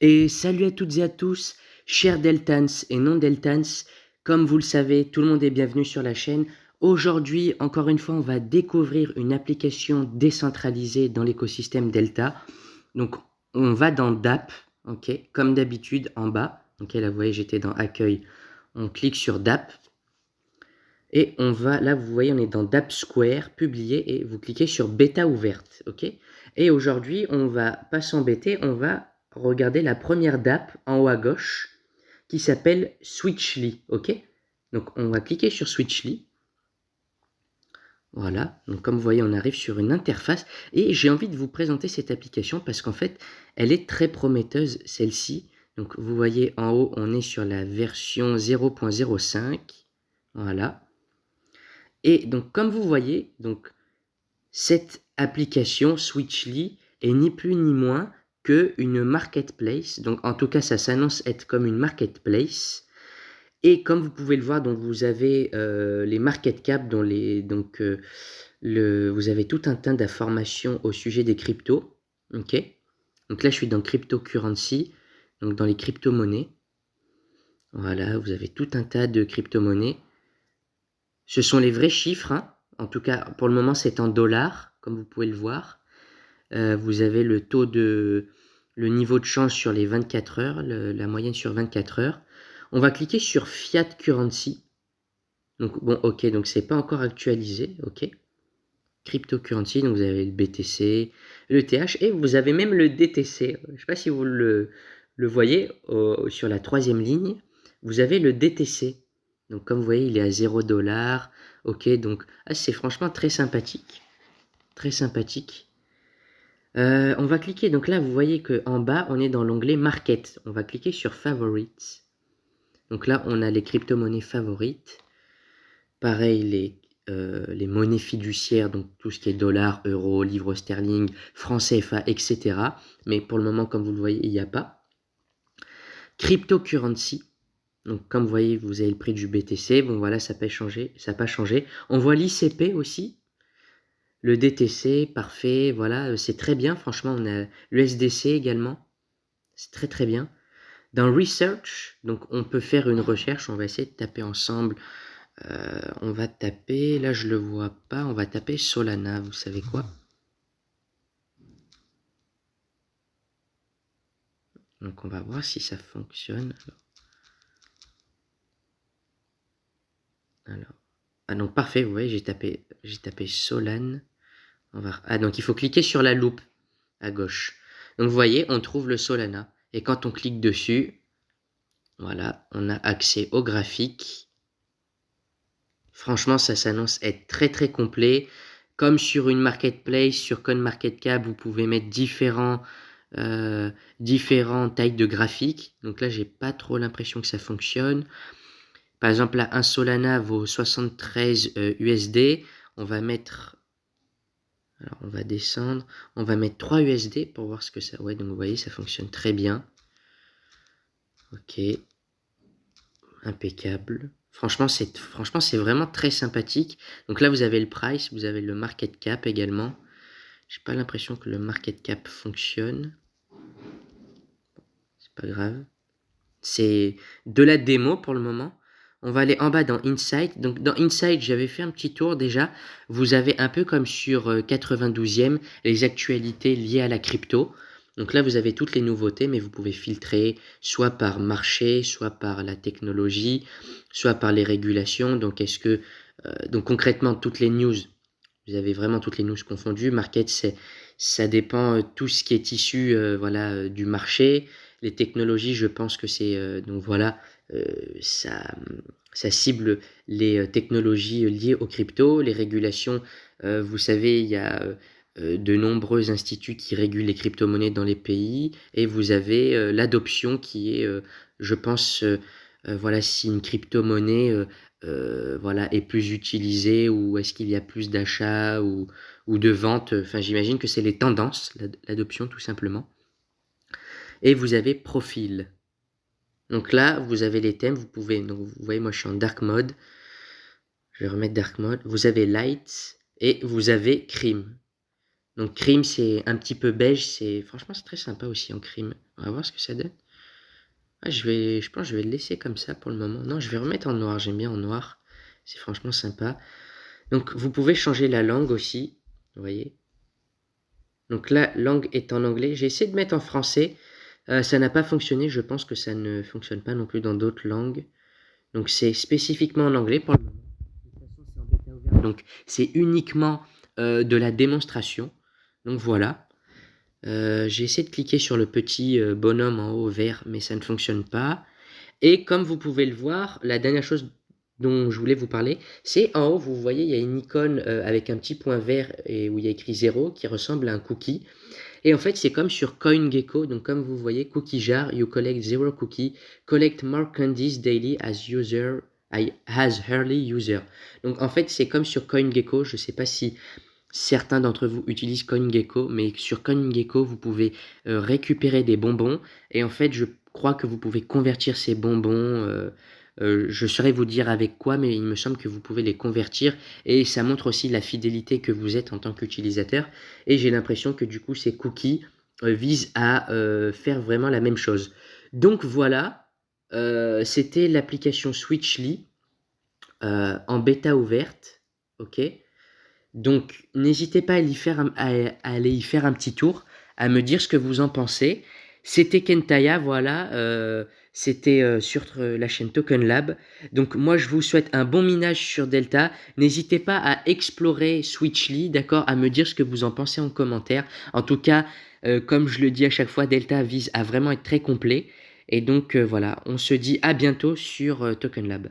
Et salut à toutes et à tous, chers Deltans et non Deltans. Comme vous le savez, tout le monde est bienvenu sur la chaîne. Aujourd'hui, encore une fois, on va découvrir une application décentralisée dans l'écosystème Delta. Donc, on va dans DApp, ok, comme d'habitude en bas. Ok, là, vous voyez, j'étais dans Accueil. On clique sur DApp. Et on va, là, vous voyez, on est dans DApp Square, publier, et vous cliquez sur bêta ouverte, ok. Et aujourd'hui, on va pas s'embêter, on va regarder la première DApp en haut à gauche, qui s'appelle Switchly, ok. Donc, on va cliquer sur Switchly. Voilà, donc comme vous voyez, on arrive sur une interface, et j'ai envie de vous présenter cette application parce qu'en fait, elle est très prometteuse, celle-ci. Donc, vous voyez en haut, on est sur la version 0.05, voilà. Et donc, comme vous voyez, donc, cette application Switchly est ni plus ni moins qu'une marketplace. Donc, en tout cas, ça s'annonce être comme une marketplace. Et comme vous pouvez le voir, donc vous avez les market cap, vous avez tout un tas d'informations au sujet des cryptos. Ok. Donc là, je suis dans cryptocurrency, donc dans les crypto-monnaies. Voilà, vous avez tout un tas de crypto-monnaies. Ce sont les vrais chiffres, hein. En tout cas, pour le moment, c'est en dollars, comme vous pouvez le voir. Vous avez le niveau de change sur les 24 heures, la moyenne sur 24 heures. On va cliquer sur Fiat Currency. Donc, bon, ok, donc c'est pas encore actualisé, ok. Cryptocurrency, donc vous avez le BTC, le TH, et vous avez même le DTC. Je ne sais pas si vous le voyez, sur la troisième ligne, vous avez le DTC. Donc comme vous voyez, il est à 0 $. Ok, donc c'est franchement très sympathique. Très sympathique. On va cliquer, donc là vous voyez qu'en bas, on est dans l'onglet Market. On va cliquer sur Favorites. Donc là, on a les crypto-monnaies favorites. Pareil, les monnaies fiduciaires, donc tout ce qui est dollars, euros, livres sterling, francs CFA, etc. Mais pour le moment, comme vous le voyez, il n'y a pas. Cryptocurrency. Donc comme vous voyez, vous avez le prix du BTC. Bon voilà, ça peut changer, ça n'a pas changé. On voit l'ICP aussi. Le DTC, parfait, voilà, c'est très bien. Franchement, on a l'USDC également. C'est très très bien. Dans Research, donc on peut faire une recherche. On va essayer de taper ensemble. On va taper, là je le vois pas, on va taper Solana, vous savez quoi? Donc on va voir si ça fonctionne. Alors. Ah donc parfait, vous voyez, j'ai tapé Solana. Donc il faut cliquer sur la loupe à gauche. Donc vous voyez, on trouve le Solana. Et quand on clique dessus, voilà, on a accès au graphique. Franchement, ça s'annonce être très très complet. Comme sur une marketplace, sur CoinMarketCap, vous pouvez mettre différentes tailles de graphiques. Donc là, j'ai pas trop l'impression que ça fonctionne. Par exemple, là, un Solana vaut 73 USD. On va mettre... Alors, on va descendre. On va mettre 3 USD pour voir ce que ça... Ouais, donc vous voyez, ça fonctionne très bien. Ok. Impeccable. Franchement, c'est vraiment très sympathique. Donc là, vous avez le price, vous avez le market cap également. J'ai pas l'impression que le market cap fonctionne. C'est pas grave. C'est de la démo pour le moment. On va aller en bas dans Insight. Donc dans Insight, j'avais fait un petit tour déjà. Vous avez un peu comme sur 92e les actualités liées à la crypto. Donc là, vous avez toutes les nouveautés, mais vous pouvez filtrer soit par marché, soit par la technologie, soit par les régulations. Donc donc concrètement, toutes les news, vous avez vraiment toutes les news confondues. Market, ça dépend tout ce qui est issu du marché. Les technologies, je pense que c'est donc voilà, euh, ça, ça cible les technologies liées aux cryptos. Les régulations, vous savez, il y a de nombreux instituts qui régulent les crypto-monnaies dans les pays, et vous avez l'adoption qui est, je pense, voilà, si une crypto-monnaie voilà, est plus utilisée, ou est-ce qu'il y a plus d'achats ou de ventes. Enfin, j'imagine que c'est les tendances, l'adoption tout simplement. Et vous avez profil. Donc là, vous avez les thèmes, donc vous voyez, moi je suis en dark mode. Je vais remettre dark mode. Vous avez light et vous avez crime. Donc crime, c'est un petit peu beige, franchement c'est très sympa aussi en crime. On va voir ce que ça donne. Ah, je pense que je vais le laisser comme ça pour le moment. Non, je vais remettre en noir, j'aime bien en noir. C'est franchement sympa. Donc vous pouvez changer la langue aussi, vous voyez. Donc la langue est en anglais. J'ai essayé de mettre en français. Ça n'a pas fonctionné. Je pense que ça ne fonctionne pas non plus dans d'autres langues. Donc c'est spécifiquement en anglais pour le moment. De toute façon, c'est en bêta ouverte. Donc c'est uniquement de la démonstration. Donc voilà. J'ai essayé de cliquer sur le petit bonhomme en haut vert, mais ça ne fonctionne pas. Et comme vous pouvez le voir, la dernière chose dont je voulais vous parler, c'est en haut, vous voyez, il y a une icône avec un petit point vert et où il y a écrit 0 qui ressemble à un cookie. Et en fait, c'est comme sur CoinGecko. Donc, comme vous voyez, cookie jar, you collect 0 cookie, collect more candies daily as early user. Donc, en fait, c'est comme sur CoinGecko. Je ne sais pas si certains d'entre vous utilisent CoinGecko, mais sur CoinGecko, vous pouvez récupérer des bonbons. Et en fait, je crois que vous pouvez convertir ces bonbons. Je saurais vous dire avec quoi, mais il me semble que vous pouvez les convertir. Et ça montre aussi la fidélité que vous êtes en tant qu'utilisateur. Et j'ai l'impression que du coup, ces cookies visent à faire vraiment la même chose. Donc voilà, c'était l'application Switchly en bêta ouverte. Ok. Donc, n'hésitez pas à aller y faire un petit tour, à me dire ce que vous en pensez. C'était Kentaya, voilà, c'était sur la chaîne Token Lab. Donc, moi, je vous souhaite un bon minage sur Delta. N'hésitez pas à explorer Switchly, d'accord, à me dire ce que vous en pensez en commentaire. En tout cas, comme je le dis à chaque fois, Delta vise à vraiment être très complet. Et donc, voilà, on se dit à bientôt sur Token Lab.